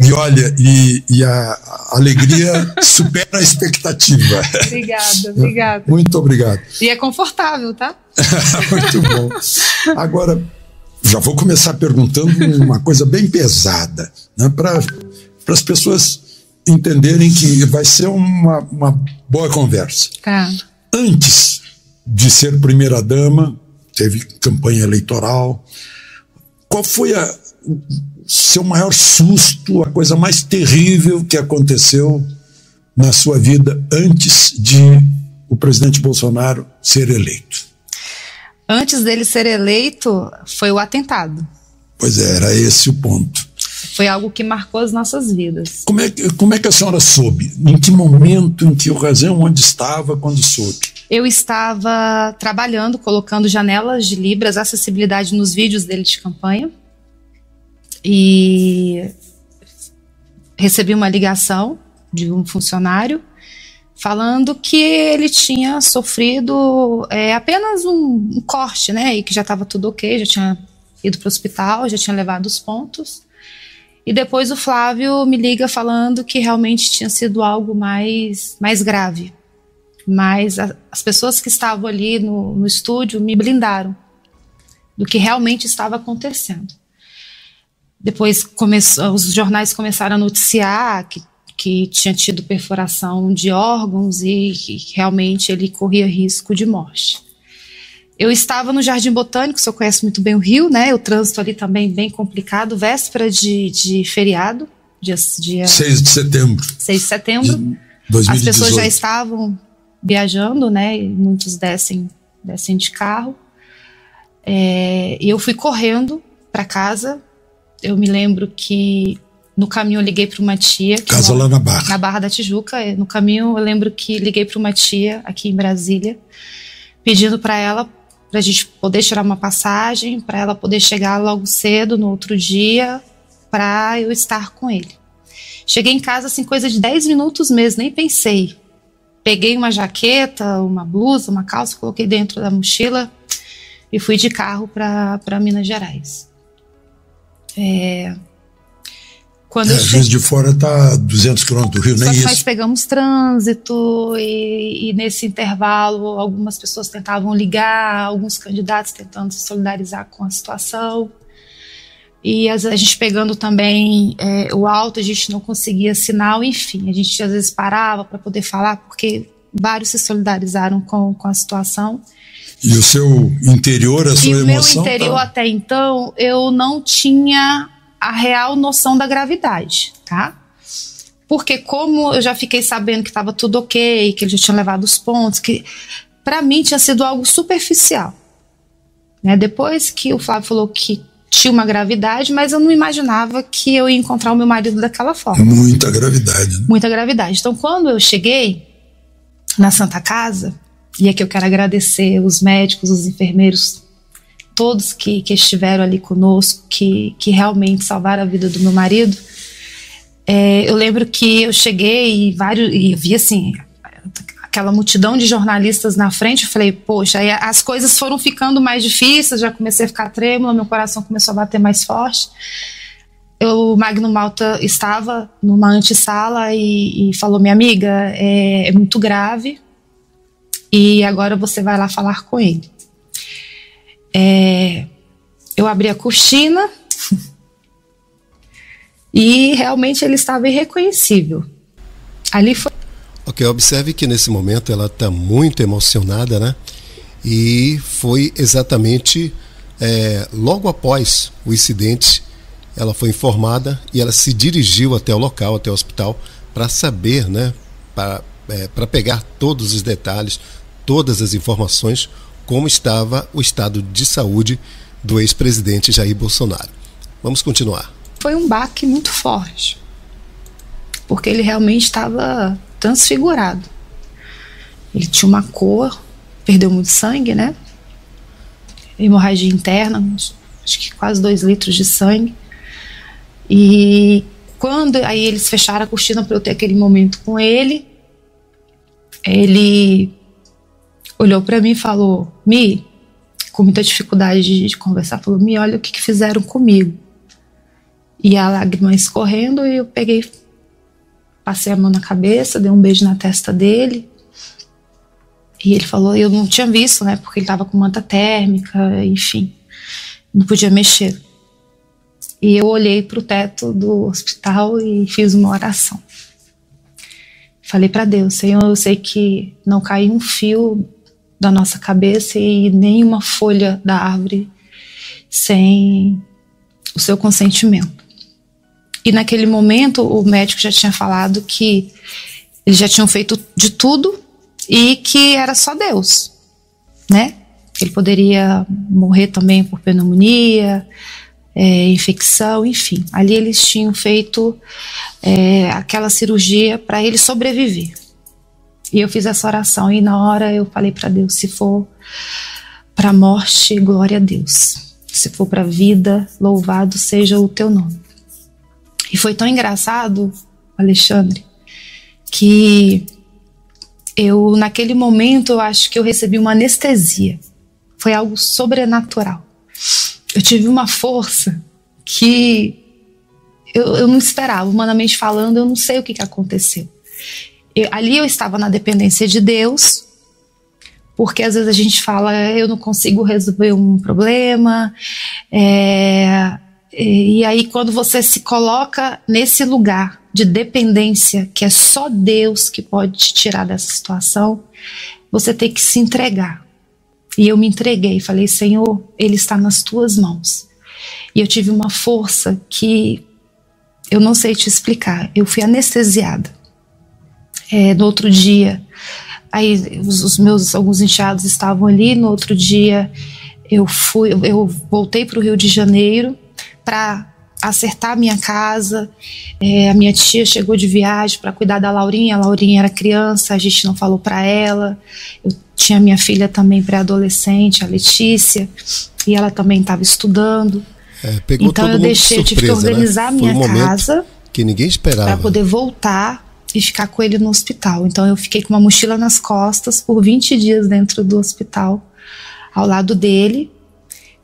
E olha, e a alegria supera a expectativa. Obrigada. Muito obrigado. E é confortável, tá? Muito bom. Agora, já vou começar perguntando uma coisa bem pesada, né, para as pessoas entenderem que vai ser uma boa conversa. Tá. Antes de ser primeira-dama, teve campanha eleitoral. Qual foi o seu maior susto, a coisa mais terrível que aconteceu na sua vida antes de o presidente Bolsonaro ser eleito? Antes dele ser eleito, foi o atentado. Pois é, era esse o ponto. Foi algo que marcou as nossas vidas. Como é que a senhora soube? Em que momento, em que ocasião, onde estava, quando soube? Eu estava trabalhando, colocando janelas de Libras, acessibilidade nos vídeos dele de campanha. E recebi uma ligação de um funcionário falando que ele tinha sofrido apenas um corte, né? E que já estava tudo ok, já tinha ido para o hospital, já tinha levado os pontos. E depois o Flávio me liga falando que realmente tinha sido algo mais grave. Mas as pessoas que estavam ali no estúdio me blindaram do que realmente estava acontecendo. Depois os jornais começaram a noticiar que tinha tido perfuração de órgãos e que realmente ele corria risco de morte. Eu estava no Jardim Botânico, o senhor conhece muito bem o Rio, né? O trânsito ali também bem complicado, véspera de feriado, dia 6 de setembro. 6 de setembro. De 2018. As pessoas já estavam viajando, né? E muitos descem de carro. E eu fui correndo para casa. Eu me lembro que no caminho eu liguei para uma tia. Casa lá na Barra. Na Barra da Tijuca. No caminho eu lembro que liguei para uma tia aqui em Brasília, pedindo para ela, para a gente poder tirar uma passagem, para ela poder chegar logo cedo no outro dia, para eu estar com ele. Cheguei em casa assim, coisa de 10 minutos mesmo, nem pensei. Peguei uma jaqueta, uma blusa, uma calça, coloquei dentro da mochila e fui de carro para Minas Gerais. Quando Juiz de Fora está a 200 quilômetros do Rio, nem isso. Nós pegamos trânsito e nesse intervalo algumas pessoas tentavam ligar, alguns candidatos tentando se solidarizar com a situação. E a gente pegando também o alto, a gente não conseguia sinal, enfim, a gente às vezes parava para poder falar, porque vários se solidarizaram com a situação. E o seu interior, a sua emoção? O meu interior até então, eu não tinha a real noção da gravidade, tá? Porque como eu já fiquei sabendo que estava tudo ok, que ele já tinha levado os pontos, que para mim tinha sido algo superficial, né? Depois que o Flávio falou que tinha uma gravidade, mas eu não imaginava que eu ia encontrar o meu marido daquela forma. Muita gravidade, né? Muita gravidade. Então, quando eu cheguei na Santa Casa, e aqui eu quero agradecer os médicos, os enfermeiros, todos que estiveram ali conosco, que realmente salvaram a vida do meu marido. Eu lembro que eu cheguei e vi assim, aquela multidão de jornalistas na frente. Eu falei, poxa, aí as coisas foram ficando mais difíceis, já comecei a ficar trêmula, meu coração começou a bater mais forte. O Magno Malta estava numa antessala e falou, minha amiga, é muito grave, e agora você vai lá falar com ele. Eu abri a cortina e realmente ele estava irreconhecível. Ali foi. Ok, observe que nesse momento ela está muito emocionada, né? E foi exatamente logo após o incidente, ela foi informada e ela se dirigiu até o local, até o hospital, para saber, né? Para pegar todos os detalhes, todas as informações, como estava o estado de saúde do ex-presidente Jair Bolsonaro. Vamos continuar. Foi um baque muito forte, porque ele realmente estava transfigurado. Ele tinha uma cor, perdeu muito sangue, né? Hemorragia interna, acho que quase 2 litros de sangue. E quando aí eles fecharam a cortina para eu ter aquele momento com ele, ele olhou para mim e falou, Mi, com muita dificuldade de conversar, falou, Mi, olha o que fizeram comigo. E a lágrima escorrendo, e eu peguei, passei a mão na cabeça, dei um beijo na testa dele. E ele falou, eu não tinha visto, né, porque ele estava com manta térmica, enfim, não podia mexer. E eu olhei para o teto do hospital e fiz uma oração. Falei para Deus, Senhor, eu sei que não caiu um fio da nossa cabeça e nenhuma folha da árvore sem o seu consentimento. E naquele momento o médico já tinha falado que eles já tinham feito de tudo e que era só Deus, né? Ele poderia morrer também por pneumonia, infecção, enfim. Ali eles tinham feito aquela cirurgia para ele sobreviver. E eu fiz essa oração e na hora eu falei para Deus, se for para a morte, glória a Deus. Se for para a vida, louvado seja o teu nome. E foi tão engraçado, Alexandre, que eu, naquele momento, eu acho que eu recebi uma anestesia. Foi algo sobrenatural. Eu tive uma força que eu não esperava, humanamente falando, eu não sei o que aconteceu. Ali eu estava na dependência de Deus, porque às vezes a gente fala, eu não consigo resolver um problema, e aí quando você se coloca nesse lugar de dependência, que é só Deus que pode te tirar dessa situação, você tem que se entregar. E eu me entreguei, falei, Senhor, Ele está nas tuas mãos. E eu tive uma força que eu não sei te explicar, eu fui anestesiada. No outro dia, aí os meus alguns enteados estavam ali, no outro dia eu voltei para o Rio de Janeiro para acertar a minha casa. A minha tia chegou de viagem para cuidar da Laurinha. A Laurinha era criança, a gente não falou para ela. Eu tinha minha filha também pré-adolescente, a Letícia, e ela também estava estudando. Então eu tive que organizar a minha casa que ninguém esperava para poder voltar e ficar com ele no hospital. Então eu fiquei com uma mochila nas costas por 20 dias dentro do hospital, ao lado dele.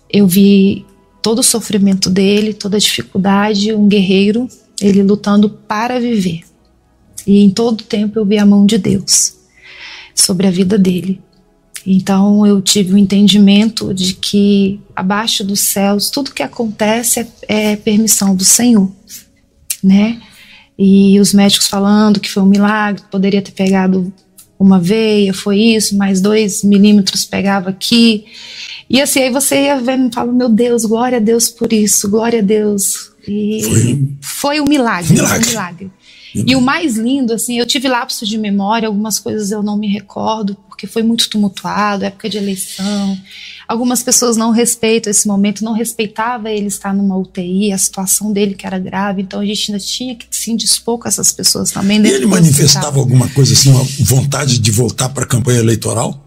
Eu vi todo o sofrimento dele, toda a dificuldade, um guerreiro, ele lutando para viver. E em todo o tempo eu vi a mão de Deus sobre a vida dele. Então eu tive o entendimento de que abaixo dos céus tudo que acontece é permissão do Senhor, né? E os médicos falando que foi um milagre, poderia ter pegado uma veia, foi isso, mais 2 milímetros pegava aqui. E assim, aí você ia vendo e fala, meu Deus, glória a Deus por isso, glória a Deus. E foi um milagre. Foi um milagre. E o mais lindo, assim, eu tive lapso de memória, algumas coisas eu não me recordo, porque foi muito tumultuado, época de eleição. Algumas pessoas não respeitam esse momento, não respeitava ele estar numa UTI, a situação dele que era grave, então a gente ainda tinha que se indispor com essas pessoas também. E ele manifestava alguma coisa assim, uma vontade de voltar para a campanha eleitoral?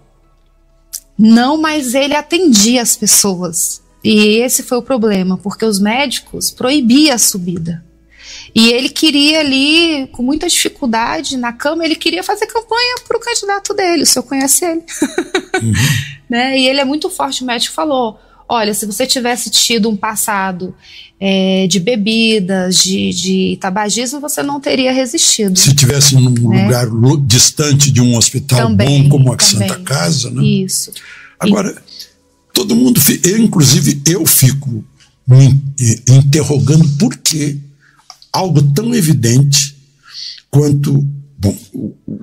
Não, mas ele atendia as pessoas. E esse foi o problema, porque os médicos proibiam a subida. E ele queria ali, com muita dificuldade, na cama, ele queria fazer campanha para o candidato dele, o senhor conhece ele. Uhum. Né? E ele é muito forte, o médico falou, olha, se você tivesse tido um passado de bebidas, de tabagismo, você não teria resistido. Se tivesse num lugar distante de um hospital também, bom como a Santa Casa, né? Isso. Agora, todo mundo, inclusive eu fico me interrogando por que algo tão evidente quanto... Bom,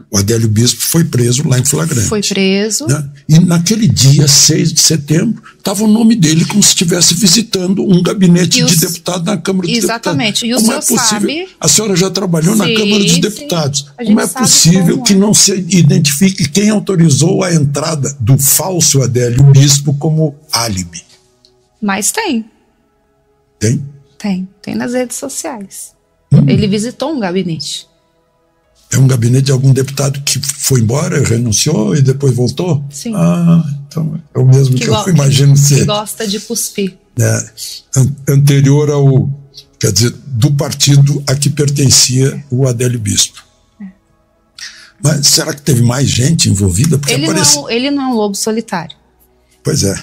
o Adélio Bispo foi preso lá em flagrante. Foi preso. Né? E naquele dia, 6 de setembro, estava o nome dele como se estivesse visitando um gabinete de deputado na Câmara dos Deputados. Exatamente. E o senhor sabe... A senhora já trabalhou na Câmara dos Deputados. Como é possível que não se identifique quem autorizou a entrada do falso Adélio Bispo como álibi? Mas tem. Tem? Tem nas redes sociais. Ele visitou um gabinete. É um gabinete de algum deputado que foi embora, renunciou e depois voltou? Sim. Então é o mesmo que eu imagino ser. Que gosta de cuspir. Anterior ao, quer dizer, do partido a que pertencia o Adélio Bispo. Mas será que teve mais gente envolvida? Porque ele não é um lobo solitário. Pois é.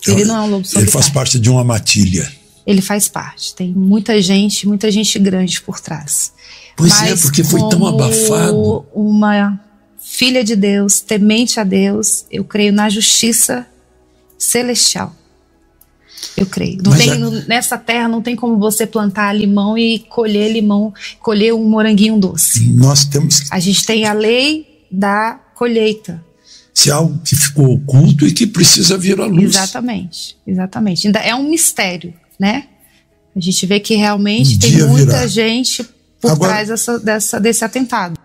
Ele não é um lobo solitário. Ele faz parte de uma matilha. ele faz parte. Tem muita gente grande por trás. Pois é, porque foi tão abafado. Uma filha de Deus, temente a Deus, eu creio na justiça celestial. Eu creio. Nessa terra não tem como você plantar limão e colher um moranguinho doce. A gente tem a lei da colheita. Se é algo que ficou oculto e que precisa vir à luz. Exatamente. Ainda é um mistério, né? A gente vê que realmente tem muita gente por trás desse atentado.